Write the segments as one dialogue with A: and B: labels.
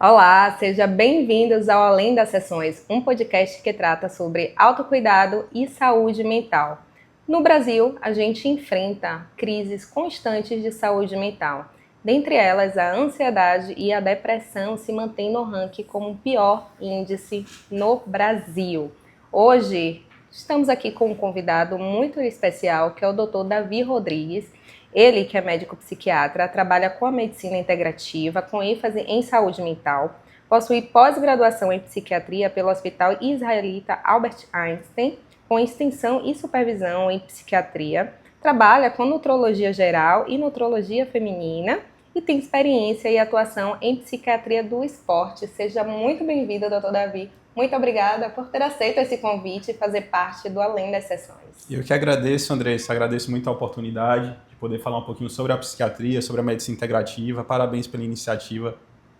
A: Olá, seja bem-vindos ao Além das Sessões, um podcast que trata sobre autocuidado e saúde mental. No Brasil, a gente enfrenta crises constantes de saúde mental. Dentre elas, a ansiedade e a depressão se mantêm no ranking como o pior índice no Brasil. Hoje, estamos aqui com um convidado muito especial, que é o Dr. Davi Rodrigues. Ele, que é médico psiquiatra, trabalha com a medicina integrativa, com ênfase em saúde mental, possui pós-graduação em psiquiatria pelo Hospital Israelita Albert Einstein, com extensão e supervisão em psiquiatria, trabalha com nutrologia geral e nutrologia feminina e tem experiência e atuação em psiquiatria do esporte. Seja muito bem-vindo, Dr. Davi. Muito obrigada por ter aceito esse convite e fazer parte do Além das Sessões.
B: Eu que agradeço, Andressa, agradeço muito a oportunidade de poder falar um pouquinho sobre a psiquiatria, sobre a medicina integrativa. Parabéns pela iniciativa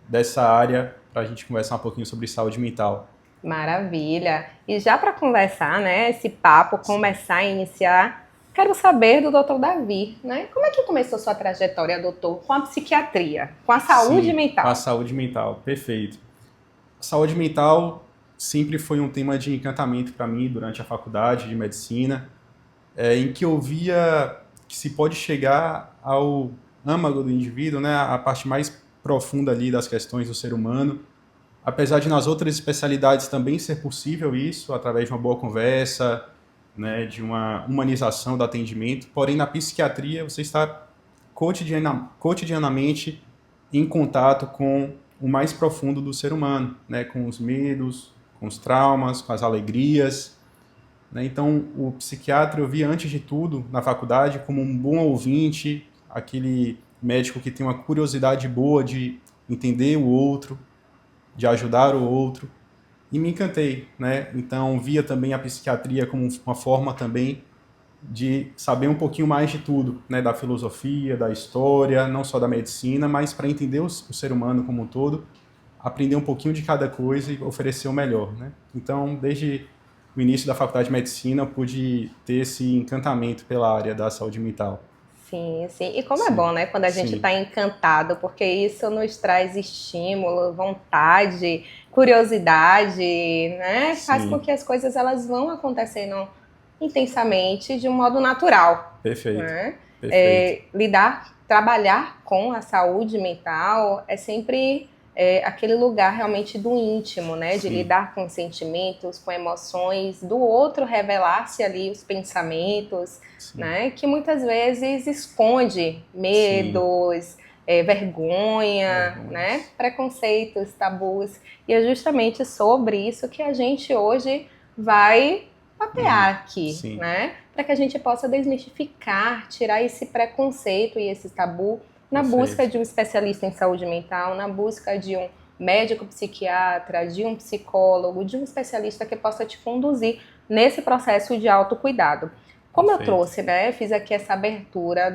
B: dessa área para a gente conversar um pouquinho sobre saúde mental.
A: Maravilha! E já para conversar, né, esse papo, começar a iniciar, quero saber do Dr. Davi, né? Como é que começou sua trajetória, doutor, com a psiquiatria, com a saúde mental?
B: Com a saúde mental, perfeito. A saúde mental sempre foi um tema de encantamento para mim durante a faculdade de medicina, em que eu via que se pode chegar ao âmago do indivíduo, né, a parte mais profunda ali das questões do ser humano. Apesar de nas outras especialidades também ser possível isso, através de uma boa conversa, né, de uma humanização do atendimento, porém na psiquiatria você está cotidianamente em contato com o mais profundo do ser humano, né, com os medos, com os traumas, com as alegrias, né? Então, o psiquiatra eu vi antes de tudo na faculdade como um bom ouvinte, aquele médico que tem uma curiosidade boa de entender o outro, de ajudar o outro, e me encantei, né? Então, via também a psiquiatria como uma forma também de saber um pouquinho mais de tudo, né? Da filosofia, da história, não só da medicina, mas para entender o ser humano como um todo, aprender um pouquinho de cada coisa e oferecer o melhor, né? Então, desde o início da faculdade de medicina, eu pude ter esse encantamento pela área da saúde mental.
A: Sim, sim. E como é
B: Sim,
A: bom, né, quando a gente
B: sim,
A: está encantado, porque isso nos traz estímulo, vontade, curiosidade, né? Faz com
B: sim,
A: que as coisas elas vão acontecendo intensamente de um modo natural,
B: perfeito,
A: né?
B: perfeito.
A: Trabalhar com a saúde mental é sempre aquele lugar realmente do íntimo, né? De
B: Sim,
A: lidar com sentimentos, com emoções, do outro revelar-se ali os pensamentos,
B: sim,
A: né? Que muitas vezes esconde
B: sim,
A: medos, vergonha, né?
B: vergonhas.
A: Preconceitos, tabus. E é justamente sobre isso que a gente hoje vai papear aqui,
B: Sim,
A: né? Para que a gente possa desmistificar, tirar esse preconceito e esse tabu na busca
B: perfeito,
A: de um especialista em saúde mental, na busca de um médico psiquiatra, de um psicólogo, de um especialista que possa te conduzir nesse processo de autocuidado. Como eu
B: perfeito.
A: trouxe, né, fiz aqui essa abertura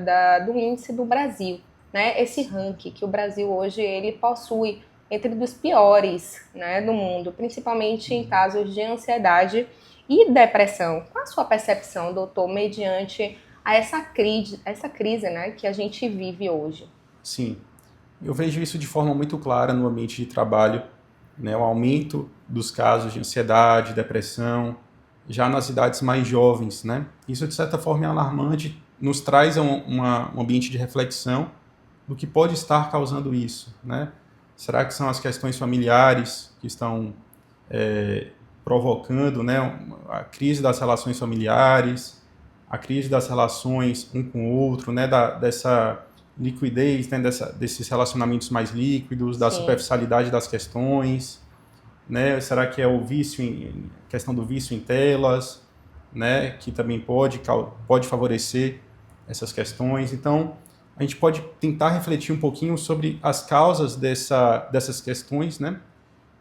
A: do índice do Brasil, né, esse ranking que o Brasil hoje ele possui entre dos piores, né, do mundo, principalmente em casos de ansiedade e depressão. Qual a sua percepção, doutor, mediante a essa crise, né, que a gente vive hoje?
B: Sim, eu vejo isso de forma muito clara no ambiente de trabalho, né, o aumento dos casos de ansiedade, depressão, já nas idades mais jovens, né? Isso, de certa forma, é alarmante, nos traz um ambiente de reflexão do que pode estar causando isso, né? Será que são as questões familiares que estão provocando, né, a crise das relações familiares, a crise das relações um com o outro, né, dessa liquidez, né, desses relacionamentos mais líquidos, da
A: Sim,
B: superficialidade das questões, né? Será que é o vício questão do vício em telas, né, que também pode favorecer essas questões. Então, a gente pode tentar refletir um pouquinho sobre as causas dessas questões, né?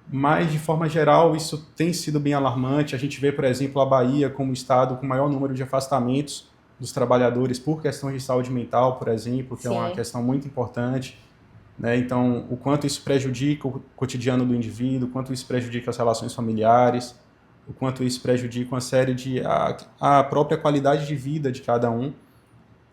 B: Mas, de forma geral, isso tem sido bem alarmante. A gente vê, por exemplo, a Bahia como o estado com maior número de afastamentos dos trabalhadores por questões de saúde mental, por exemplo, que é uma
A: sim.
B: questão muito importante, né? Então, o quanto isso prejudica o cotidiano do indivíduo, o quanto isso prejudica as relações familiares, o quanto isso prejudica uma série a própria qualidade de vida de cada um.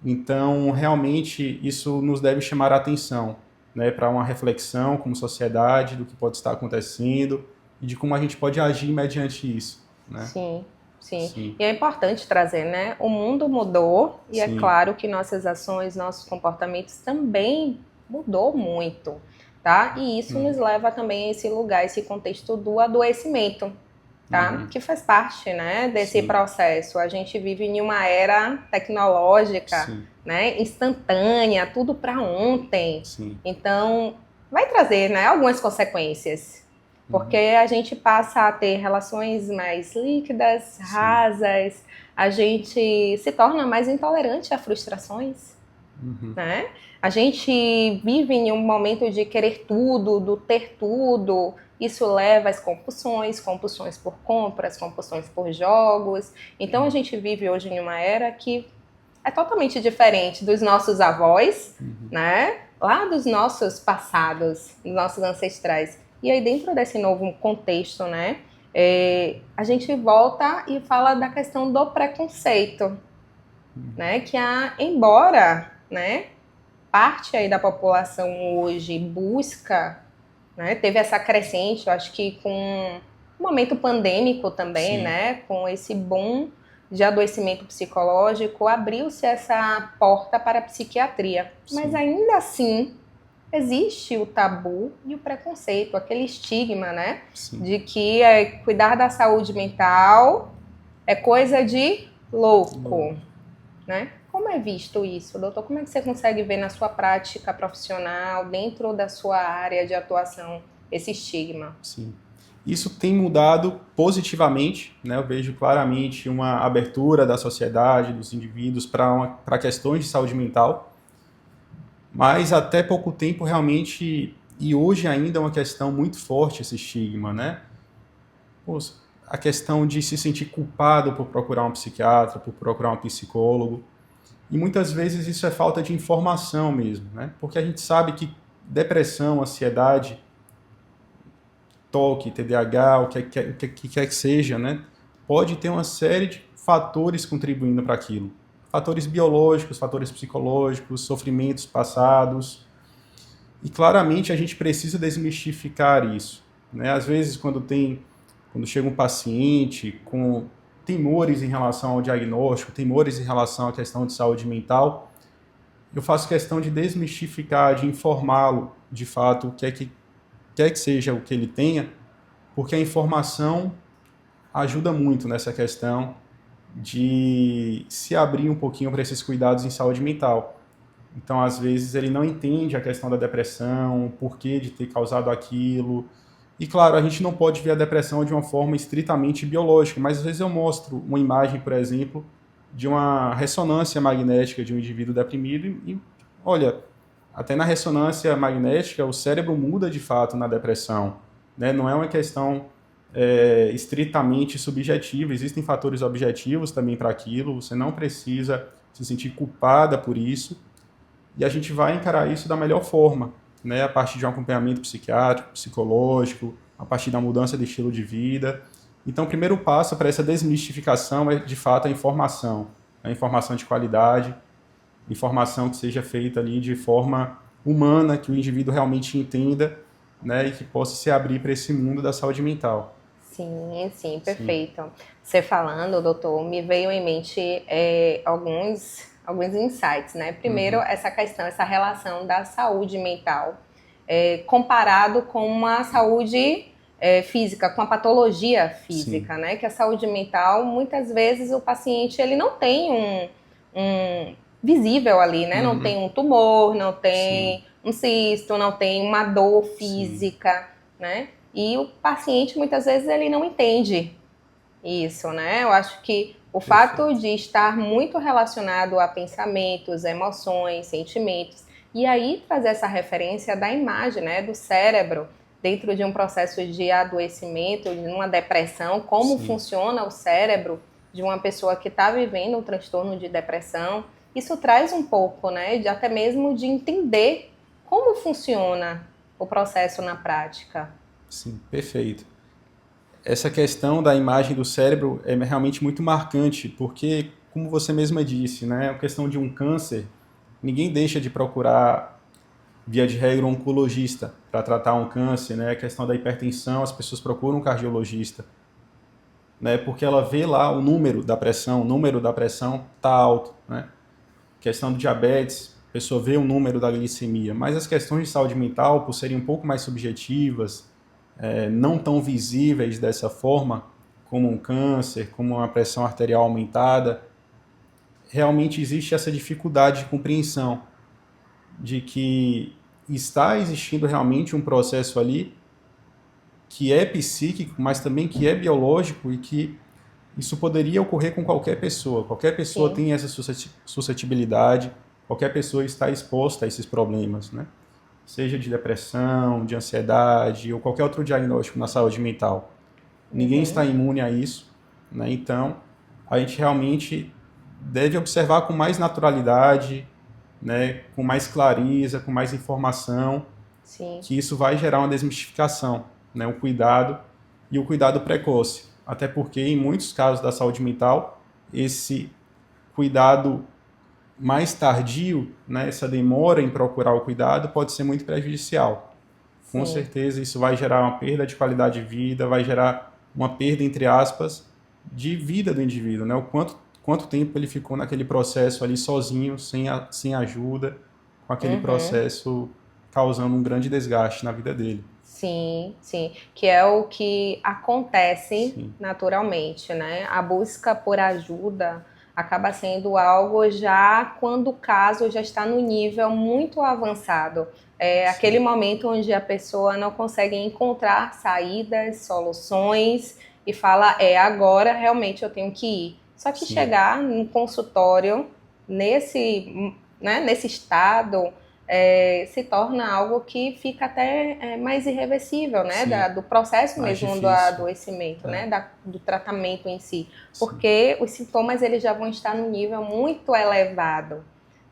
B: Então, realmente, isso nos deve chamar a atenção. né, para uma reflexão como sociedade do que pode estar acontecendo e de como a gente pode agir mediante isso, né?
A: Sim, sim.
B: Sim.
A: E é importante trazer, né? O mundo mudou e é
B: Sim.
A: claro que nossas ações, nossos comportamentos também mudou muito, tá? E isso nos leva também a esse lugar, esse contexto do adoecimento, tá? Que faz parte, né, desse
B: Sim.
A: processo. A gente vive em uma era tecnológica,
B: Sim.
A: né, instantânea, tudo para ontem.
B: Sim.
A: Então, vai trazer, né, algumas consequências. Porque a gente passa a ter relações mais líquidas, rasas, a gente se torna mais intolerante a frustrações, né? A gente vive em um momento de querer tudo, do ter tudo. Isso leva às compulsões, compulsões por compras, compulsões por jogos. Então a gente vive hoje em uma era que é totalmente diferente dos nossos avós, né? Lá dos nossos passados, dos nossos ancestrais. E aí dentro desse novo contexto, né? A gente volta e fala da questão do preconceito, né? Que embora, né? Parte aí da população hoje busca, né? Teve essa crescente, eu acho que com o momento pandêmico também,
B: Sim.
A: né? Com esse boom de adoecimento psicológico, abriu-se essa porta para a psiquiatria.
B: Sim.
A: Mas ainda assim, existe o tabu e o preconceito, aquele estigma, né?
B: Sim.
A: De que cuidar da saúde mental é coisa de louco, né? Como é visto isso, doutor? Como é que você consegue ver na sua prática profissional, dentro da sua área de atuação, esse estigma?
B: Sim. Isso tem mudado positivamente, né? Eu vejo claramente uma abertura da sociedade, dos indivíduos para questões de saúde mental, mas até pouco tempo realmente, e hoje ainda é uma questão muito forte esse estigma, né? A questão de se sentir culpado por procurar um psiquiatra, por procurar um psicólogo, e muitas vezes isso é falta de informação mesmo, né? Porque a gente sabe que depressão, ansiedade, toque, TDAH, o que quer que seja, né? Pode ter uma série de fatores contribuindo para aquilo. Fatores biológicos, fatores psicológicos, sofrimentos passados. E claramente a gente precisa desmistificar isso, né? Às vezes quando chega um paciente com temores em relação ao diagnóstico, temores em relação à questão de saúde mental, eu faço questão de desmistificar, de informá-lo de fato o que é que quer que seja o que ele tenha, porque a informação ajuda muito nessa questão de se abrir um pouquinho para esses cuidados em saúde mental. Então, às vezes, ele não entende a questão da depressão, o porquê de ter causado aquilo. E, claro, a gente não pode ver a depressão de uma forma estritamente biológica, mas às vezes eu mostro uma imagem, por exemplo, de uma ressonância magnética de um indivíduo deprimido e olha, até na ressonância magnética, o cérebro muda de fato na depressão, né? Não é uma questão estritamente subjetiva, existem fatores objetivos também para aquilo, você não precisa se sentir culpada por isso, e a gente vai encarar isso da melhor forma, né? A partir de um acompanhamento psiquiátrico, psicológico, a partir da mudança de estilo de vida. Então, o primeiro passo para essa desmistificação é, de fato, a informação de qualidade, informação que seja feita ali de forma humana, que o indivíduo realmente entenda, né, e que possa se abrir para esse mundo da saúde mental.
A: Sim, perfeito. Sim. Você falando, doutor, me veio em mente alguns insights, né? Primeiro, essa questão, essa relação da saúde mental comparado com uma saúde física, com a patologia física, né? Que a saúde mental, muitas vezes, o paciente ele não tem um visível ali, né? Não tem um tumor, não tem um cisto, não tem uma dor física, né? E o paciente, muitas vezes, ele não entende isso, né? Eu acho que o fato de estar muito relacionado a pensamentos, emoções, sentimentos, e aí trazer essa referência da imagem, né? Do cérebro, dentro de um processo de adoecimento, de uma depressão, como funciona o cérebro de uma pessoa que está vivendo um transtorno de depressão. Isso traz um pouco, né? De até mesmo de entender como funciona o processo na prática.
B: Sim, perfeito. Essa questão da imagem do cérebro é realmente muito marcante, porque, como você mesma disse, né, a questão de um câncer, ninguém deixa de procurar via de regra, um oncologista para tratar um câncer, né? A questão da hipertensão, as pessoas procuram um cardiologista, né? Porque ela vê lá o número da pressão está alto, né? Questão do diabetes, a pessoa vê o número da glicemia, mas as questões de saúde mental, por serem um pouco mais subjetivas, não tão visíveis dessa forma, como um câncer, como uma pressão arterial aumentada, realmente existe essa dificuldade de compreensão de que está existindo realmente um processo ali que é psíquico, mas também que é biológico e que isso poderia ocorrer com qualquer pessoa. Qualquer pessoa
A: Sim.
B: tem essa suscetibilidade, qualquer pessoa está exposta a esses problemas, né? Seja de depressão, de ansiedade ou qualquer outro diagnóstico na saúde mental. Ninguém está imune a isso, né? Então, a gente realmente deve observar com mais naturalidade, né? Com mais clareza, com mais informação,
A: Sim.
B: que isso vai gerar uma desmistificação, né? O cuidado e o cuidado precoce. Até porque, em muitos casos da saúde mental, esse cuidado mais tardio, né? Essa demora em procurar o cuidado pode ser muito prejudicial. Com
A: Sim.
B: certeza isso vai gerar uma perda de qualidade de vida, vai gerar uma perda, entre aspas, de vida do indivíduo, né? O quanto tempo ele ficou naquele processo ali sozinho, sem ajuda, com aquele processo causando um grande desgaste na vida dele.
A: Sim, sim, que é o que acontece
B: Sim.
A: naturalmente, né? A busca por ajuda acaba sendo algo já quando o caso já está no nível muito avançado. É aquele momento onde a pessoa não consegue encontrar saídas, soluções e fala, agora realmente eu tenho que ir. Só que
B: Sim.
A: chegar num consultório nesse estado se torna algo que fica até mais irreversível, né? Do processo
B: mais
A: mesmo do
B: difícil.
A: adoecimento, né? Do tratamento em si.
B: Sim.
A: Porque os sintomas eles já vão estar num nível muito elevado,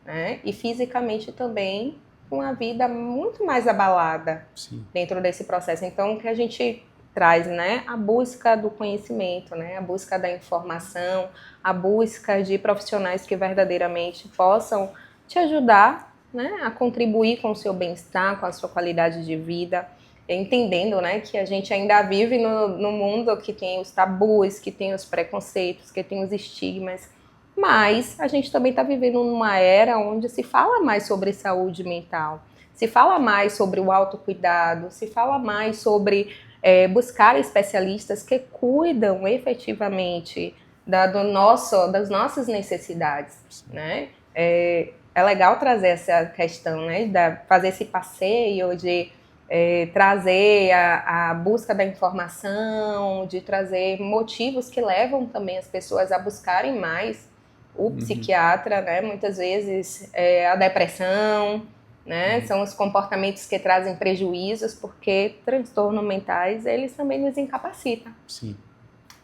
A: né? E fisicamente também com a vida muito mais abalada.
B: Sim.
A: Dentro desse processo. Então, o que a gente traz, né? A busca do conhecimento, né? A busca da informação, a busca de profissionais que verdadeiramente possam te ajudar, né, a contribuir com o seu bem-estar, com a sua qualidade de vida, entendendo, né, que a gente ainda vive no mundo que tem os tabus, que tem os preconceitos, que tem os estigmas, mas a gente também está vivendo numa era onde se fala mais sobre saúde mental, se fala mais sobre o autocuidado, se fala mais sobre buscar especialistas que cuidam efetivamente das nossas necessidades, né? É legal trazer essa questão, né, fazer esse passeio, de trazer a busca da informação, de trazer motivos que levam também as pessoas a buscarem mais o psiquiatra, né, muitas vezes a depressão, né, são os comportamentos que trazem prejuízos, porque transtornos mentais, eles também nos incapacitam.
B: Sim.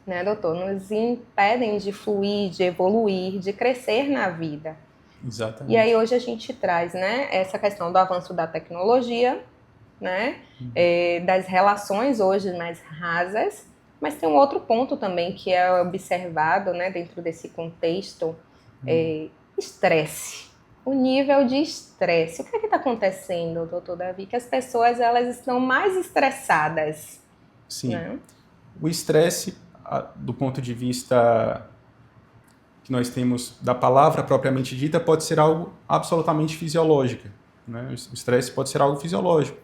A: Né, doutor? Nos impedem de fluir, de evoluir, de crescer na vida.
B: Exatamente.
A: E aí hoje a gente traz, né, essa questão do avanço da tecnologia, né, das relações hoje mais rasas, mas tem um outro ponto também que é observado, né, dentro desse contexto, estresse. O nível de estresse. O que está acontecendo, doutor Davi? Que as pessoas elas estão mais estressadas.
B: Sim.
A: Né?
B: O estresse, do ponto de vista que nós temos da palavra propriamente dita, pode ser algo absolutamente fisiológico, né? O estresse pode ser algo fisiológico.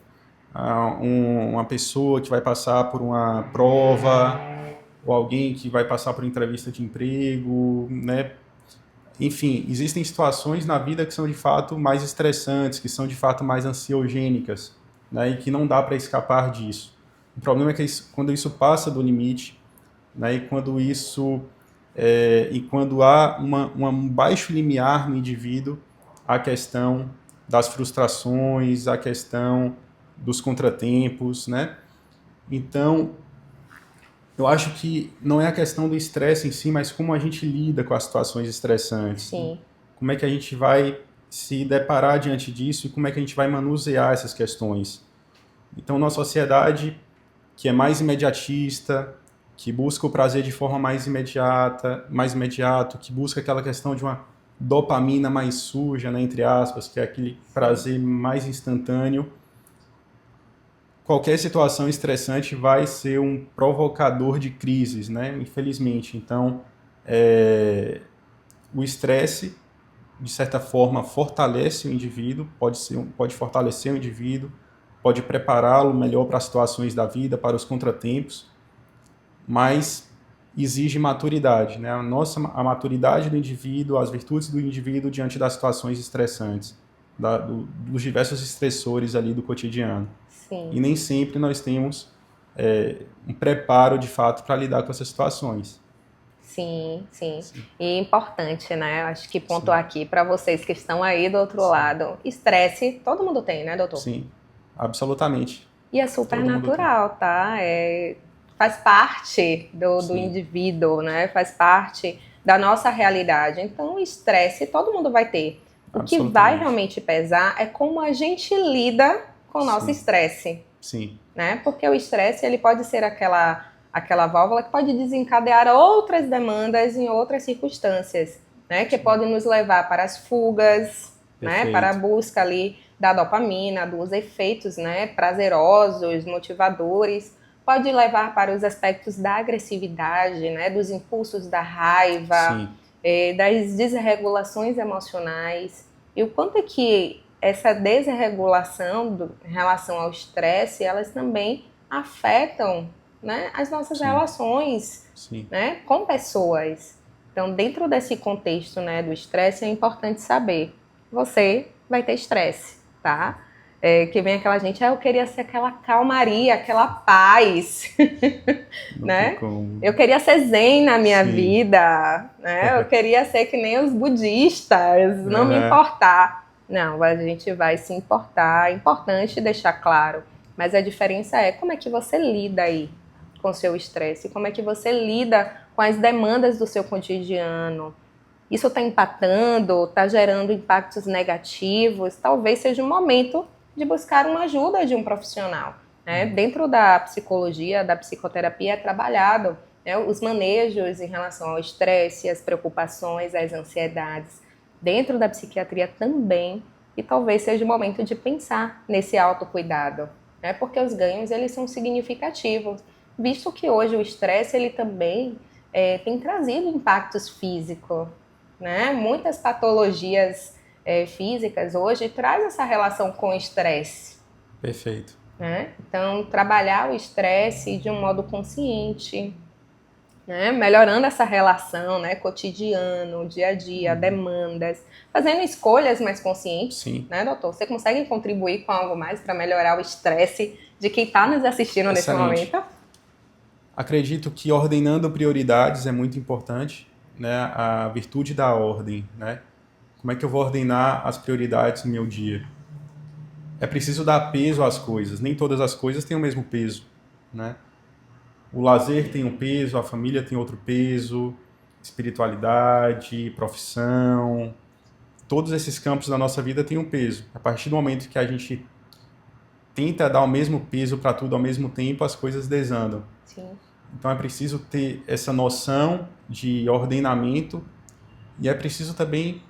B: Uma pessoa que vai passar por uma prova, ou alguém que vai passar por entrevista de emprego, né? Enfim, existem situações na vida que são de fato mais estressantes, que são de fato mais ansiogênicas, né? E que não dá para escapar disso. O problema é que quando isso passa do limite, né? E quando há um baixo limiar no indivíduo, a questão das frustrações, a questão dos contratempos, né? Então, eu acho que não é a questão do estresse em si, mas como a gente lida com as situações estressantes.
A: Sim.
B: Como é que a gente vai se deparar diante disso e como é que a gente vai manusear essas questões. Então, numa sociedade que é mais imediatista, que busca o prazer de forma mais imediata, mais imediato, que busca aquela questão de uma dopamina mais suja, né, entre aspas, que é aquele prazer mais instantâneo, qualquer situação estressante vai ser um provocador de crises, né, infelizmente. Então, o estresse, de certa forma, fortalece o indivíduo, pode fortalecer o indivíduo, pode prepará-lo melhor para as situações da vida, para os contratempos, mas exige maturidade, né? A maturidade do indivíduo, as virtudes do indivíduo diante das situações estressantes, dos diversos estressores ali do cotidiano.
A: Sim.
B: E nem sempre nós temos um preparo, de fato, para lidar com essas situações.
A: Sim. E é importante, né? Acho que pontuar aqui para vocês que estão aí do outro lado. Estresse, todo mundo tem, né, doutor?
B: Sim, absolutamente.
A: E é super natural, tá? Faz parte do indivíduo, né? Faz parte da nossa realidade. Então, o estresse todo mundo vai ter. O que vai realmente pesar é como a gente lida com o nosso estresse.
B: Sim.
A: Né? Porque o estresse, ele pode ser aquela válvula que pode desencadear outras demandas em outras circunstâncias, né? Que podem nos levar para as fugas, né? Para a busca ali da dopamina, dos efeitos, né? Prazerosos, motivadores. Pode levar para os aspectos da agressividade, né? Dos impulsos da raiva, das desregulações emocionais. E o quanto é que essa desregulação em relação ao estresse, elas também afetam, né, as nossas relações, né, com pessoas. Então, dentro desse contexto, né, do estresse, é importante saber, você vai ter estresse, tá? Que vem aquela gente, eu queria ser aquela calmaria, aquela paz, né? Eu queria ser zen na minha vida, né? Eu queria ser que nem os budistas, não me importar. Não, a gente vai se importar, é importante deixar claro, mas a diferença é como é que você lida aí com o seu estresse, como é que você lida com as demandas do seu cotidiano. Isso está impactando, está gerando impactos negativos, talvez seja o momento de buscar uma ajuda de um profissional. Né? Dentro da psicologia, da psicoterapia, é trabalhado, né, os manejos em relação ao estresse, as preocupações, as ansiedades. Dentro da psiquiatria também, e talvez seja o momento de pensar nesse autocuidado, né? Porque os ganhos eles são significativos, visto que hoje o estresse ele também tem trazido impactos físicos, né? Muitas patologias físicas hoje trazem essa relação com o estresse.
B: Perfeito.
A: Né? Então, trabalhar o estresse de um modo consciente, né? Melhorando essa relação, né? Cotidiano, dia a dia, demandas, fazendo escolhas mais conscientes, né, doutor? Você consegue contribuir com algo mais para melhorar o estresse de quem está nos assistindo nesse momento?
B: Acredito que ordenando prioridades é muito importante, né? A virtude da ordem, né? Como é que eu vou ordenar as prioridades no meu dia? É preciso dar peso às coisas. Nem todas as coisas têm o mesmo peso, né? O lazer tem um peso, a família tem outro peso, espiritualidade, profissão, todos esses campos da nossa vida têm um peso. A partir do momento que a gente tenta dar o mesmo peso para tudo ao mesmo tempo, as coisas desandam.
A: Sim.
B: Então é preciso ter essa noção de ordenamento e é preciso também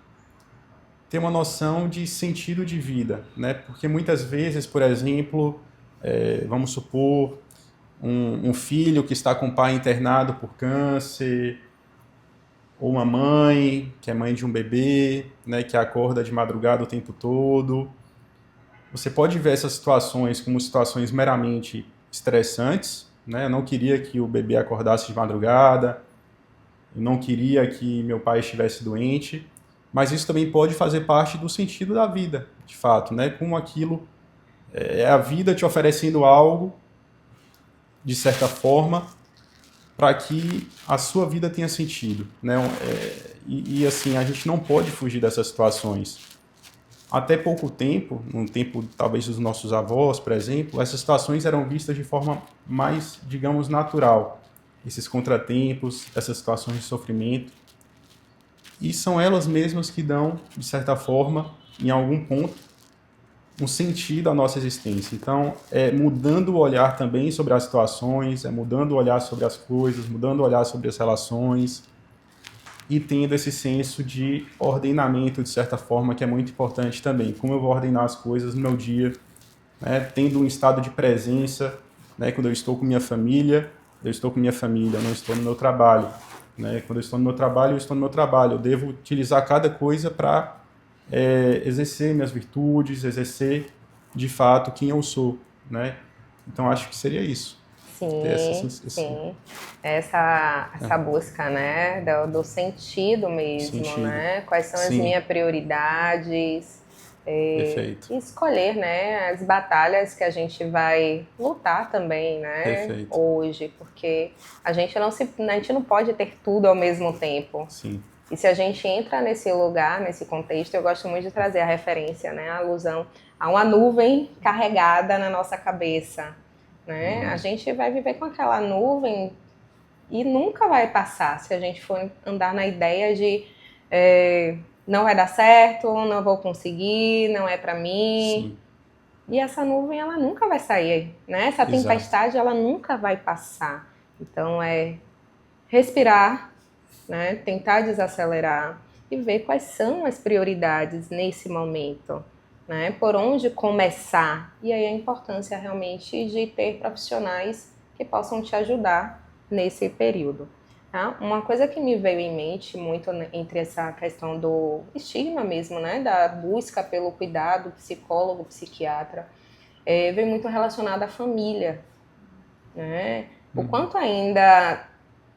B: ter uma noção de sentido de vida, né? Porque muitas vezes, por exemplo, vamos supor, um filho que está com o pai internado por câncer, ou uma mãe, que é mãe de um bebê, né, que acorda de madrugada o tempo todo. Você pode ver essas situações como situações meramente estressantes, né? Eu não queria que o bebê acordasse de madrugada, eu não queria que meu pai estivesse doente, mas isso também pode fazer parte do sentido da vida, de fato, né? Como aquilo é a vida te oferecendo algo, de certa forma, para que a sua vida tenha sentido, né? E assim, a gente não pode fugir dessas situações. Até pouco tempo, no tempo talvez dos nossos avós, por exemplo, essas situações eram vistas de forma mais, digamos, natural. Esses contratempos, essas situações de sofrimento. E são elas mesmas que dão, de certa forma, em algum ponto, um sentido à nossa existência. Então, é mudando o olhar também sobre as situações, é mudando o olhar sobre as coisas, mudando o olhar sobre as relações. e tendo esse senso de ordenamento, de certa forma, que é muito importante também. Como eu vou ordenar as coisas no meu dia, né? Tendo um estado de presença, né? Quando eu estou com minha família, eu estou com minha família, eu não estou no meu trabalho. Né? Quando eu estou no meu trabalho, eu estou no meu trabalho. Eu devo utilizar cada coisa para exercer minhas virtudes, exercer, de fato, quem eu sou. Né? Então, acho que seria isso. Ter
A: Sim, sim. Essa busca, né, do sentido mesmo,
B: sentido.
A: né? Quais são as
B: Sim,
A: minhas prioridades,
B: perfeito,
A: e escolher, né, as batalhas que a gente vai lutar também, né,
B: perfeito.
A: hoje, porque a gente não pode ter tudo ao mesmo tempo.
B: Sim,
A: E se a gente entra nesse lugar, nesse contexto, eu gosto muito de trazer a referência, né, a alusão a uma nuvem carregada na nossa cabeça, né? A gente vai viver com aquela nuvem e nunca vai passar se a gente for andar na ideia de não vai dar certo, não vou conseguir, não é para mim.
B: sim,
A: E essa nuvem, ela nunca vai sair, né? Essa
B: exato.
A: tempestade, ela nunca vai passar. Então, é respirar, né? Tentar desacelerar e ver quais são as prioridades nesse momento, né? Por onde começar. E aí a importância realmente de ter profissionais que possam te ajudar nesse período. Tá? Uma coisa que me veio em mente muito entre essa questão do estigma mesmo, né? Da busca pelo cuidado psicólogo, psiquiatra, veio muito relacionado à família, né? O quanto ainda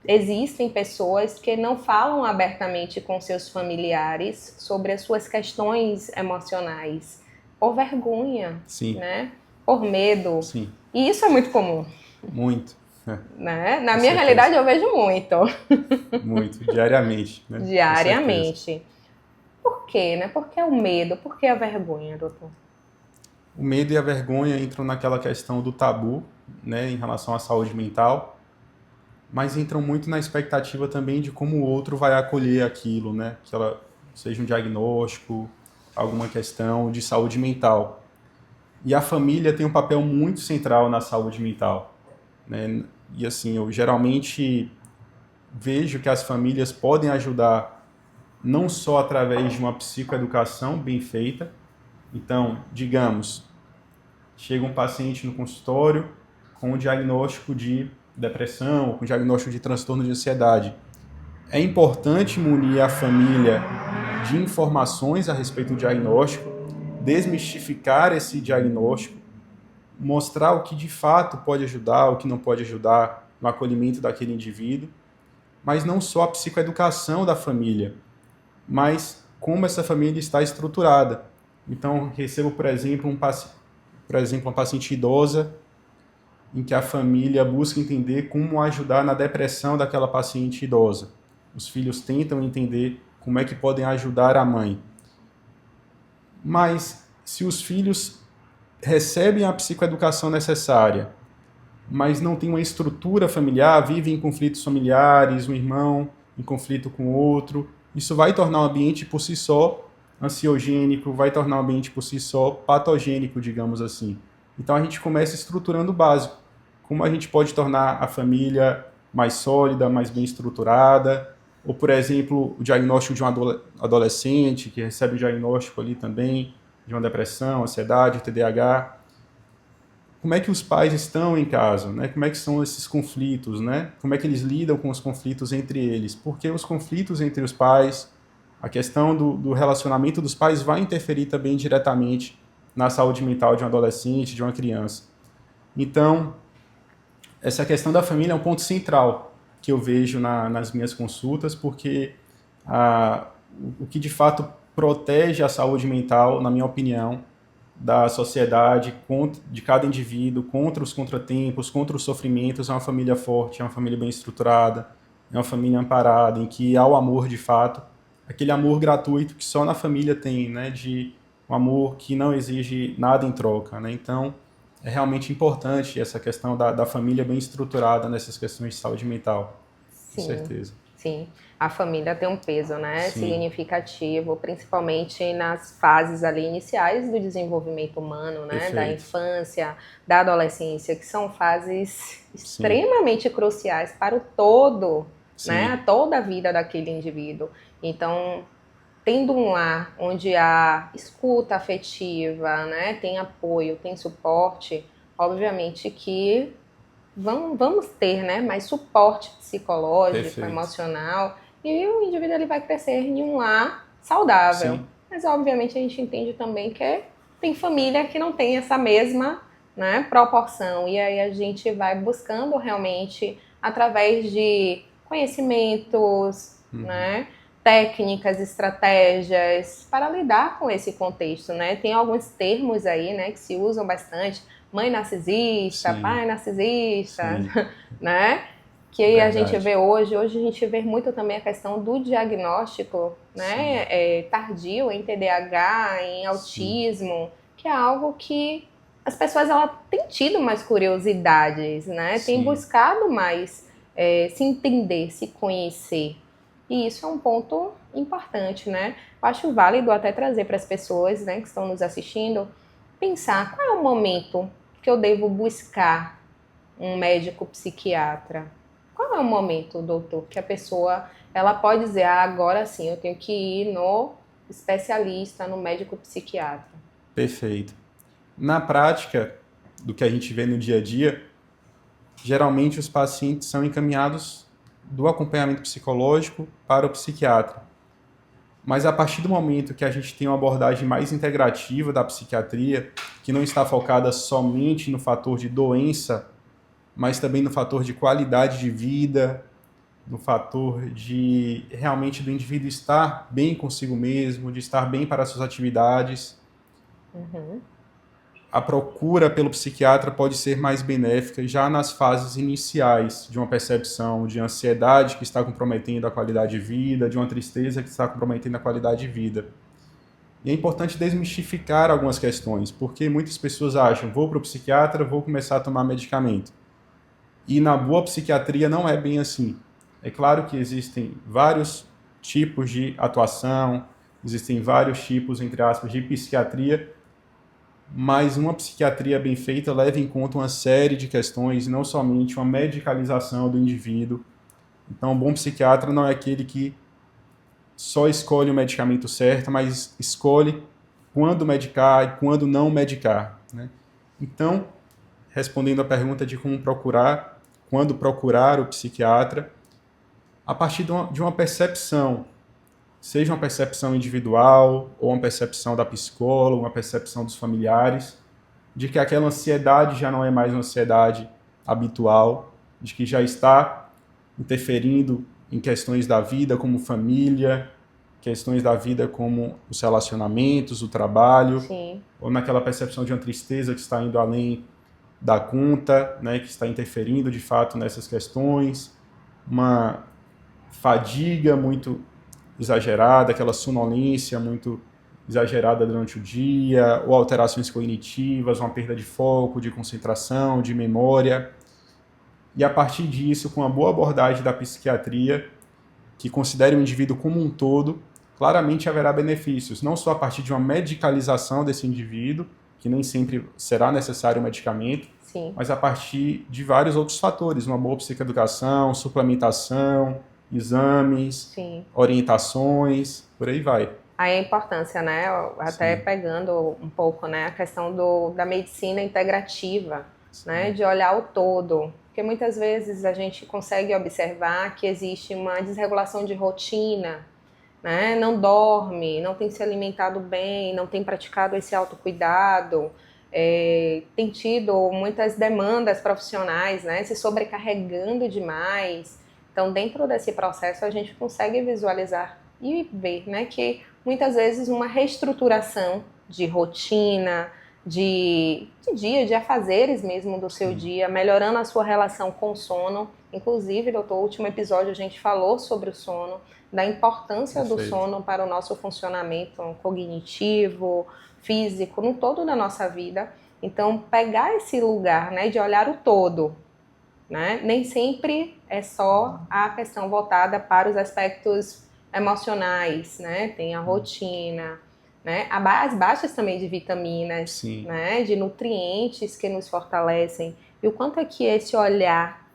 A: existem pessoas que não falam abertamente com seus familiares sobre as suas questões emocionais, por vergonha,
B: Sim,
A: né? Por medo.
B: sim,
A: E isso é muito comum,
B: muito,
A: né? Na
B: com
A: minha
B: certeza.
A: realidade eu vejo muito,
B: Muito, diariamente, né? Com certeza.
A: diariamente. Por quê, né? Por que o medo? Por que a vergonha, doutor?
B: O medo e a vergonha entram naquela questão do tabu, né, em relação à saúde mental, mas entram muito na expectativa também de como o outro vai acolher aquilo, né? Que ela seja um diagnóstico, alguma questão de saúde mental. E a família tem um papel muito central na saúde mental, né? E assim, eu geralmente vejo que as famílias podem ajudar não só através de uma psicoeducação bem feita. Então, digamos, chega um paciente no consultório com um diagnóstico de depressão, ou com um diagnóstico de transtorno de ansiedade. É importante munir a família de informações a respeito do diagnóstico, desmistificar esse diagnóstico, mostrar o que de fato pode ajudar, o que não pode ajudar no acolhimento daquele indivíduo, mas não só a psicoeducação da família, mas como essa família está estruturada. Então, recebo, por exemplo, uma paciente idosa em que a família busca entender como ajudar na depressão daquela paciente idosa. Os filhos tentam entender como é que podem ajudar a mãe. Mas se os filhos recebem a psicoeducação necessária, mas não têm uma estrutura familiar, vivem em conflitos familiares, um irmão em conflito com o outro, isso vai tornar o ambiente por si só ansiogênico, vai tornar o ambiente por si só patogênico, digamos assim. Então a gente começa estruturando o básico. Como a gente pode tornar a família mais sólida, mais bem estruturada, ou, por exemplo, o diagnóstico de um adolescente que recebe o diagnóstico ali também de uma depressão, ansiedade, TDAH. Como é que os pais estão em casa, né? Como é que são esses conflitos, né? Como é que eles lidam com os conflitos entre eles? Porque os conflitos entre os pais, a questão do relacionamento dos pais vai interferir também diretamente na saúde mental de um adolescente, de uma criança. Então, essa questão da família é um ponto central que eu vejo nas minhas consultas, porque a, o que de fato protege a saúde mental, na minha opinião, da sociedade, de cada indivíduo, contra os contratempos, contra os sofrimentos, é uma família forte, é uma família bem estruturada, é uma família amparada, em que há o amor de fato, aquele amor gratuito que só na família tem, né, de um amor que não exige nada em troca, né, então é realmente importante essa questão da família bem estruturada nessas questões de saúde mental, com
A: Sim,
B: certeza.
A: sim. A família tem um peso, né,
B: Sim,
A: significativo, principalmente nas fases ali iniciais do desenvolvimento humano, né, da
B: perfeito,
A: infância, da adolescência, que são fases
B: sim,
A: extremamente cruciais para o todo, né, a
B: Sim.
A: toda a vida daquele indivíduo. Então, tendo um lar onde há escuta afetiva, né, tem apoio, tem suporte, obviamente que vamos ter, né, mais suporte psicológico,
B: Perfeito.
A: emocional, e o indivíduo ele vai crescer em um lar saudável.
B: Sim.
A: Mas, obviamente, a gente entende também que tem família que não tem essa mesma, né, proporção, e aí a gente vai buscando realmente, através de conhecimentos,
B: Uhum.
A: né, técnicas, estratégias, para lidar com esse contexto, né? Tem alguns termos aí, né, que se usam bastante, mãe narcisista,
B: Sim.
A: pai narcisista,
B: Sim.
A: né? Que a gente
B: Verdade.
A: vê hoje a gente vê muito também a questão do diagnóstico,
B: Sim.
A: né? Tardio em TDAH, em
B: Sim.
A: autismo, que é algo que as pessoas ela têm tido mais curiosidades, né? Têm
B: Sim.
A: buscado mais se entender, se conhecer. E isso é um ponto importante, né? Eu acho válido até trazer para as pessoas, né, que estão nos assistindo, pensar qual é o momento que eu devo buscar um médico psiquiatra. Qual é o momento, doutor, que a pessoa ela pode dizer, agora sim, eu tenho que ir no especialista, no médico psiquiatra.
B: Perfeito. Na prática, do que a gente vê no dia a dia, geralmente os pacientes são encaminhados do acompanhamento psicológico para o psiquiatra. Mas a partir do momento que a gente tem uma abordagem mais integrativa da psiquiatria, que não está focada somente no fator de doença, mas também no fator de qualidade de vida, no fator de realmente do indivíduo estar bem consigo mesmo, de estar bem para as suas atividades,
A: Uhum.
B: a procura pelo psiquiatra pode ser mais benéfica já nas fases iniciais de uma percepção de ansiedade que está comprometendo a qualidade de vida, de uma tristeza que está comprometendo a qualidade de vida. E é importante desmistificar algumas questões, porque muitas pessoas acham, vou para o psiquiatra, vou começar a tomar medicamento. E na boa psiquiatria não é bem assim. É claro que existem vários tipos de atuação, existem vários tipos, entre aspas, de psiquiatria, mas uma psiquiatria bem feita leva em conta uma série de questões, não somente uma medicalização do indivíduo. Então, um bom psiquiatra não é aquele que só escolhe o medicamento certo, mas escolhe quando medicar e quando não medicar, né? Então, respondendo à pergunta de como procurar, quando procurar o psiquiatra, a partir de uma percepção, seja uma percepção individual ou uma percepção da psicóloga, uma percepção dos familiares, de que aquela ansiedade já não é mais uma ansiedade habitual, de que já está interferindo em questões da vida como família, questões da vida como os relacionamentos, o trabalho,
A: Sim.
B: ou naquela percepção de uma tristeza que está indo além da conta, né, que está interferindo de fato nessas questões, uma fadiga muito exagerada, aquela sonolência muito exagerada durante o dia, ou alterações cognitivas, uma perda de foco, de concentração, de memória. E a partir disso, com a boa abordagem da psiquiatria, que considere o indivíduo como um todo, claramente haverá benefícios, não só a partir de uma medicalização desse indivíduo, que nem sempre será necessário o medicamento,
A: Sim.
B: mas a partir de vários outros fatores, uma boa psicoeducação, suplementação, exames,
A: Sim.
B: orientações, por aí vai.
A: Aí a importância, né, até
B: Sim,
A: pegando um pouco, né, a questão da medicina integrativa, né,
B: sim,
A: de olhar o todo, porque muitas vezes a gente consegue observar que existe uma desregulação de rotina, né, não dorme, não tem se alimentado bem, não tem praticado esse autocuidado, tem tido muitas demandas profissionais, né, se sobrecarregando demais. Então, dentro desse processo, a gente consegue visualizar e ver, né, que muitas vezes uma reestruturação de rotina, de dia, de afazeres mesmo do seu
B: sim,
A: dia, melhorando a sua relação com o sono. Inclusive, doutor, no último episódio a gente falou sobre o sono, da importância do
B: perfeito.
A: sono para o nosso funcionamento cognitivo, físico, no todo da nossa vida. Então, pegar esse lugar, né, de olhar o todo, né? Nem sempre é só a questão voltada para os aspectos emocionais, né? Tem a rotina, né? As baixas também de vitaminas,
B: Sim,
A: né? De nutrientes que nos fortalecem. E o quanto é que esse olhar,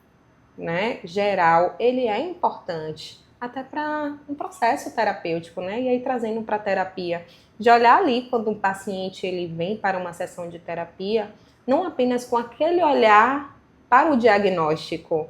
A: né, geral, ele é importante até para um processo terapêutico, né? E aí trazendo para a terapia, de olhar ali quando um paciente ele vem para uma sessão de terapia, não apenas com aquele olhar para o diagnóstico,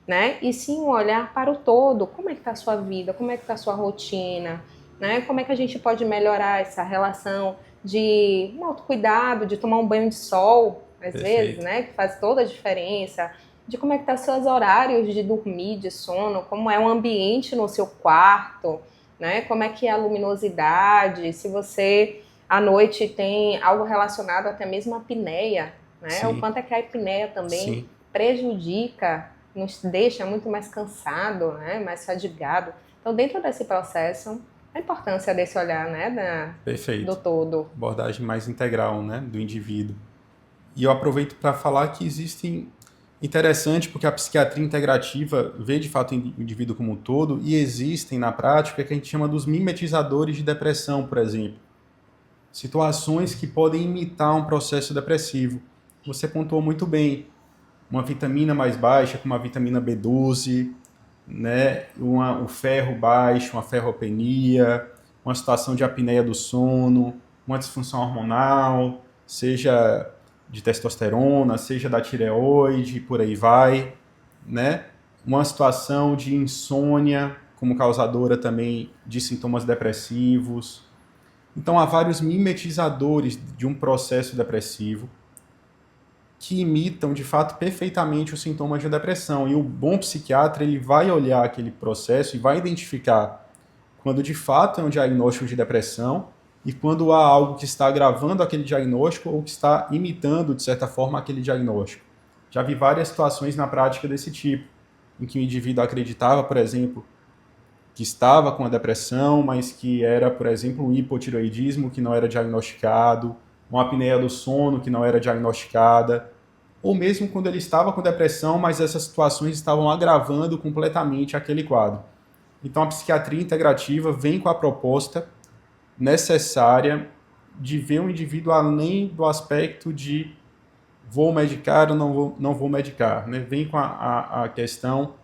A: né? E sim um olhar para o todo. Como é que está a sua vida? Como é que está a sua rotina? Né? Como é que a gente pode melhorar essa relação de um autocuidado, de tomar um banho de sol, às vezes, né? Que faz toda a diferença. De como é que tá seus horários de dormir, de sono, como é o ambiente no seu quarto, né? Como é que é a luminosidade, se você à noite tem algo relacionado até mesmo à apneia, né?
B: Sim.
A: O quanto é que a apneia também
B: Sim.
A: prejudica, nos deixa muito mais cansado, né? Mais fadigado. Então, dentro desse processo, a importância desse olhar, né?
B: Perfeito.
A: Do todo.
B: Abordagem mais integral, né? Do indivíduo. E eu aproveito para falar que existem... Interessante, porque a psiquiatria integrativa vê de fato o indivíduo como um todo, e existem na prática o que a gente chama dos mimetizadores de depressão, por exemplo. Situações que podem imitar um processo depressivo. Você pontuou muito bem. Uma vitamina mais baixa, como a vitamina B12, né? O ferro baixo, uma ferropenia, uma situação de apneia do sono, uma disfunção hormonal, seja de testosterona, seja da tireoide, por aí vai, né? Uma situação de insônia como causadora também de sintomas depressivos. Então há vários mimetizadores de um processo depressivo que imitam de fato perfeitamente os sintomas de depressão. E o bom psiquiatra ele vai olhar aquele processo e vai identificar quando de fato é um diagnóstico de depressão e quando há algo que está agravando aquele diagnóstico ou que está imitando, de certa forma, aquele diagnóstico. Já vi várias situações na prática desse tipo, em que o indivíduo acreditava, por exemplo, que estava com a depressão, mas que era, por exemplo, um hipotireoidismo que não era diagnosticado, uma apneia do sono que não era diagnosticada, ou mesmo quando ele estava com depressão, mas essas situações estavam agravando completamente aquele quadro. Então a psiquiatria integrativa vem com a proposta necessária de ver um indivíduo além do aspecto de vou medicar ou não vou medicar, né? Vem com a questão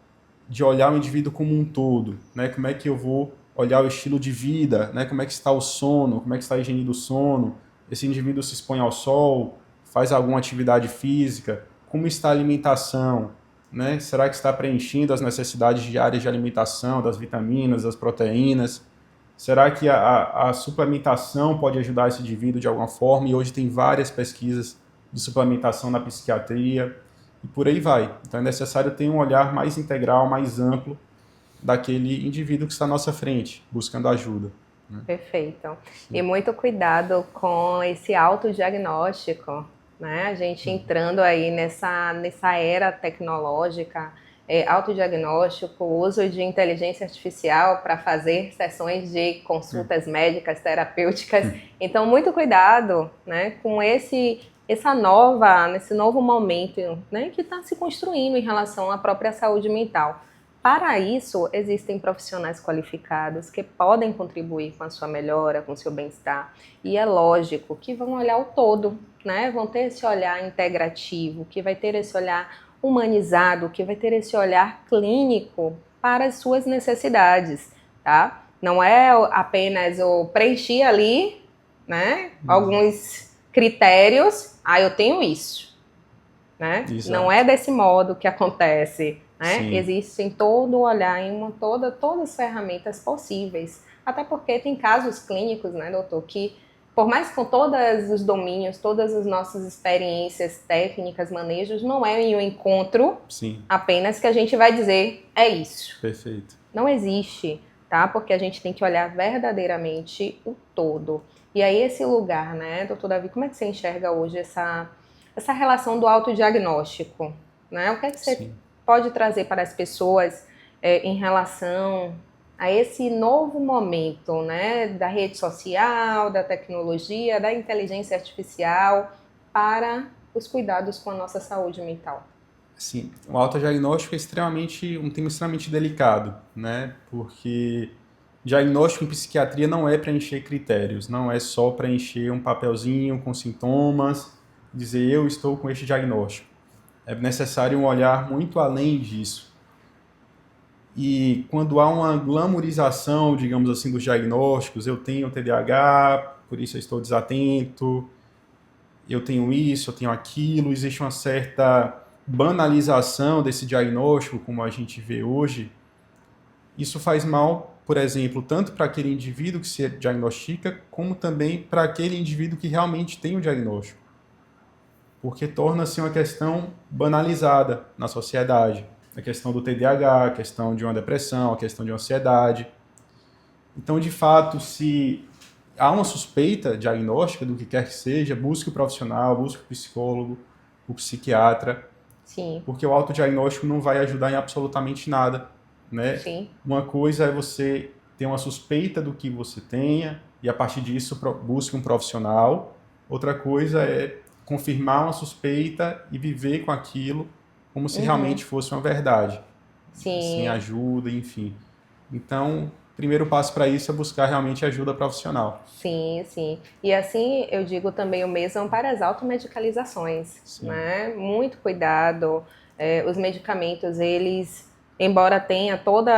B: de olhar o indivíduo como um todo, né? Como é que eu vou olhar o estilo de vida, né? Como é que está o sono, como é que está a higiene do sono, esse indivíduo se expõe ao sol, faz alguma atividade física, como está a alimentação, né? Será que está preenchendo as necessidades diárias de alimentação, das vitaminas, das proteínas? Será que a suplementação pode ajudar esse indivíduo de alguma forma? E hoje tem várias pesquisas de suplementação na psiquiatria e por aí vai. Então é necessário ter um olhar mais integral, mais amplo daquele indivíduo que está à nossa frente, buscando ajuda. Né?
A: Perfeito. E muito cuidado com esse autodiagnóstico, né? A gente entrando aí nessa era tecnológica, autodiagnóstico, uso de inteligência artificial para fazer sessões de consultas médicas, terapêuticas. Então, muito cuidado, né, com esse novo momento, né, que está se construindo em relação à própria saúde mental. Para isso, existem profissionais qualificados que podem contribuir com a sua melhora, com o seu bem-estar. E é lógico que vão olhar o todo, né? Vão ter esse olhar integrativo, que vai ter esse olhar humanizado, que vai ter esse olhar clínico para as suas necessidades, tá? Não é apenas o preencher ali, né? Alguns critérios, eu tenho isso, né?
B: Exato.
A: Não é desse modo que acontece.
B: Sim.
A: Existem todo o olhar em todas as ferramentas possíveis. Até porque tem casos clínicos, né, doutor, que por mais com todos os domínios, todas as nossas experiências técnicas, manejos, não é em um encontro apenas que a gente vai dizer é isso.
B: Perfeito.
A: Não existe, tá? Porque a gente tem que olhar verdadeiramente o todo. E aí esse lugar, né, doutor Davi, como é que você enxerga hoje essa relação do autodiagnóstico? Né? O que é que você pode trazer para as pessoas em relação a esse novo momento, né, da rede social, da tecnologia, da inteligência artificial para os cuidados com a nossa saúde mental?
B: Sim, o autodiagnóstico é um tema extremamente delicado, né, porque diagnóstico em psiquiatria não é preencher critérios, não é só preencher um papelzinho com sintomas, dizer eu estou com este diagnóstico. É necessário um olhar muito além disso. E quando há uma glamorização, digamos assim, dos diagnósticos, eu tenho TDAH, por isso eu estou desatento, eu tenho isso, eu tenho aquilo, existe uma certa banalização desse diagnóstico, como a gente vê hoje. Isso faz mal, por exemplo, tanto para aquele indivíduo que se diagnostica, como também para aquele indivíduo que realmente tem o diagnóstico. Porque torna-se uma questão banalizada na sociedade. A questão do TDAH, a questão de uma depressão, a questão de uma ansiedade. Então, de fato, se há uma suspeita diagnóstica do que quer que seja, busque o profissional, busque o psicólogo, o psiquiatra,
A: Sim.
B: porque o autodiagnóstico não vai ajudar em absolutamente nada, né?
A: Sim.
B: Uma coisa é você ter uma suspeita do que você tenha e a partir disso busque um profissional. Outra coisa é confirmar uma suspeita e viver com aquilo como se realmente fosse uma verdade, sem
A: Sim.
B: ajuda, enfim. Então, o primeiro passo para isso é buscar realmente ajuda profissional.
A: Sim, sim. E assim eu digo também o mesmo para as automedicalizações,
B: Sim.
A: né? Muito cuidado. Os medicamentos, eles, embora tenha toda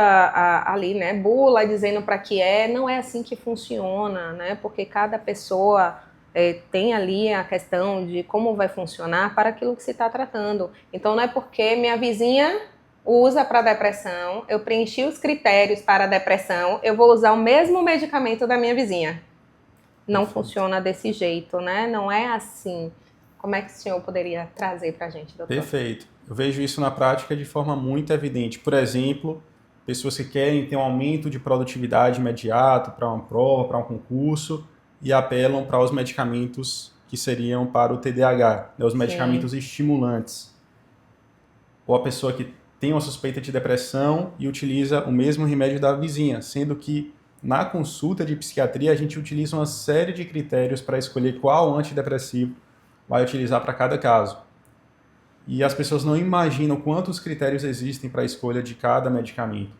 A: ali, né, bula dizendo para que não é assim que funciona, né? Porque cada pessoa tem ali a questão de como vai funcionar para aquilo que se está tratando. Então não é porque minha vizinha usa para depressão, eu preenchi os critérios para a depressão, eu vou usar o mesmo medicamento da minha vizinha. Não
B: Perfeito.
A: funciona desse jeito, né? Não é assim. Como é que o senhor poderia trazer para a gente, doutor?
B: Perfeito. Eu vejo isso na prática de forma muito evidente. Por exemplo, pessoas que querem ter um aumento de produtividade imediato para uma prova, para um concurso, e apelam para os medicamentos que seriam para o TDAH, né, os medicamentos estimulantes. Ou a pessoa que tem uma suspeita de depressão e utiliza o mesmo remédio da vizinha, sendo que na consulta de psiquiatria a gente utiliza uma série de critérios para escolher qual antidepressivo vai utilizar para cada caso. E as pessoas não imaginam quantos critérios existem para a escolha de cada medicamento.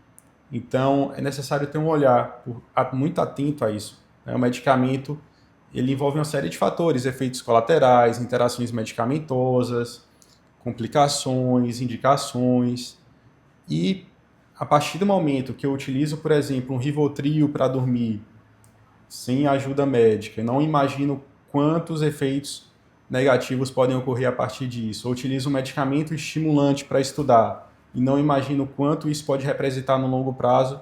B: Então, é necessário ter um olhar muito atento a isso. O medicamento ele envolve uma série de fatores, efeitos colaterais, interações medicamentosas, complicações, indicações. E a partir do momento que eu utilizo, por exemplo, um Rivotril para dormir, sem ajuda médica, eu não imagino quantos efeitos negativos podem ocorrer a partir disso. Ou utilizo um medicamento estimulante para estudar e não imagino quanto isso pode representar no longo prazo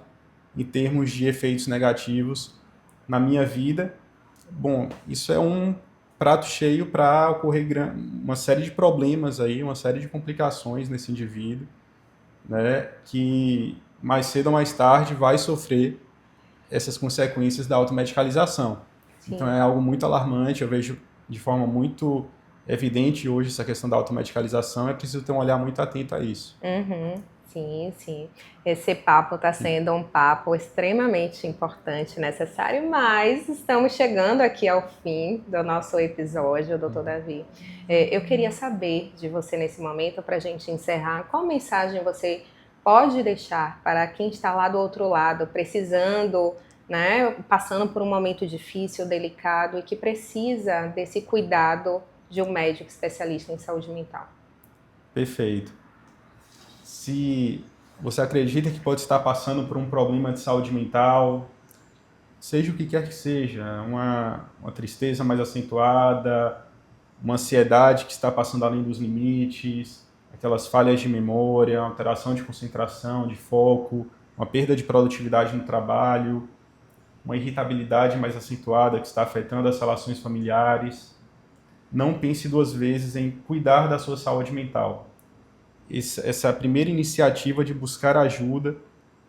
B: em termos de efeitos negativos na minha vida. Bom, isso é um prato cheio para ocorrer uma série de problemas aí, uma série de complicações nesse indivíduo, né, que mais cedo ou mais tarde vai sofrer essas consequências da automedicalização.
A: Sim.
B: Então é algo muito alarmante, eu vejo de forma muito evidente hoje essa questão da automedicalização, é preciso ter um olhar muito atento a isso.
A: Sim, sim. Esse papo está sendo um papo extremamente importante, necessário, mas estamos chegando aqui ao fim do nosso episódio, doutor Davi. Eu queria saber de você nesse momento, para a gente encerrar, qual mensagem você pode deixar para quem está lá do outro lado, precisando, né, passando por um momento difícil, delicado e que precisa desse cuidado de um médico especialista em saúde mental.
B: Perfeito. Se você acredita que pode estar passando por um problema de saúde mental, seja o que quer que seja, uma tristeza mais acentuada, uma ansiedade que está passando além dos limites, aquelas falhas de memória, uma alteração de concentração, de foco, uma perda de produtividade no trabalho, uma irritabilidade mais acentuada que está afetando as relações familiares, não pense duas vezes em cuidar da sua saúde mental. Essa primeira iniciativa de buscar ajuda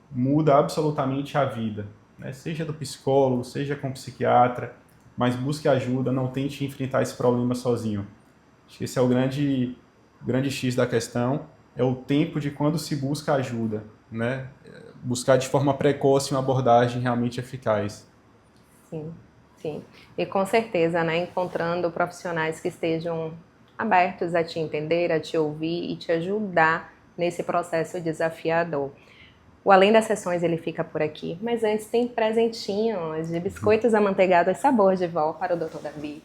B: muda absolutamente a vida, né? Seja do psicólogo, seja com o psiquiatra, mas busque ajuda, não tente enfrentar esse problema sozinho. Acho que esse é o grande X da questão, é o tempo de quando se busca ajuda, né? Buscar de forma precoce uma abordagem realmente eficaz.
A: Sim, sim. E com certeza, né, encontrando profissionais que estejam abertos a te entender, a te ouvir e te ajudar nesse processo desafiador. O Além das Sessões ele fica por aqui, mas antes tem presentinhos de biscoitos amanteigados sabor de vó para o Dr. Davi.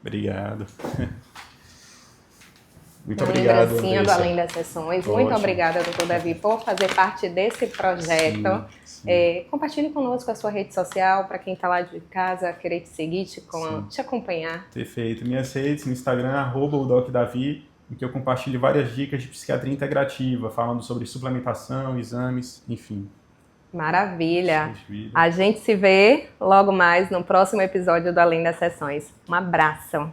B: Obrigado. Muito
A: uma
B: obrigado,
A: lembrancinha do
B: Andressa.
A: Além das Sessões.
B: Ótimo.
A: Muito obrigada, doutor Davi, por fazer parte desse projeto.
B: Sim.
A: Compartilhe conosco a sua rede social, para quem está lá de casa, querer te seguir, te acompanhar.
B: Perfeito. Minhas redes no Instagram, @docdavi, em que eu compartilho várias dicas de psiquiatria integrativa, falando sobre suplementação, exames, enfim.
A: Maravilha! A gente se vê logo mais no próximo episódio do Além das Sessões. Um abraço!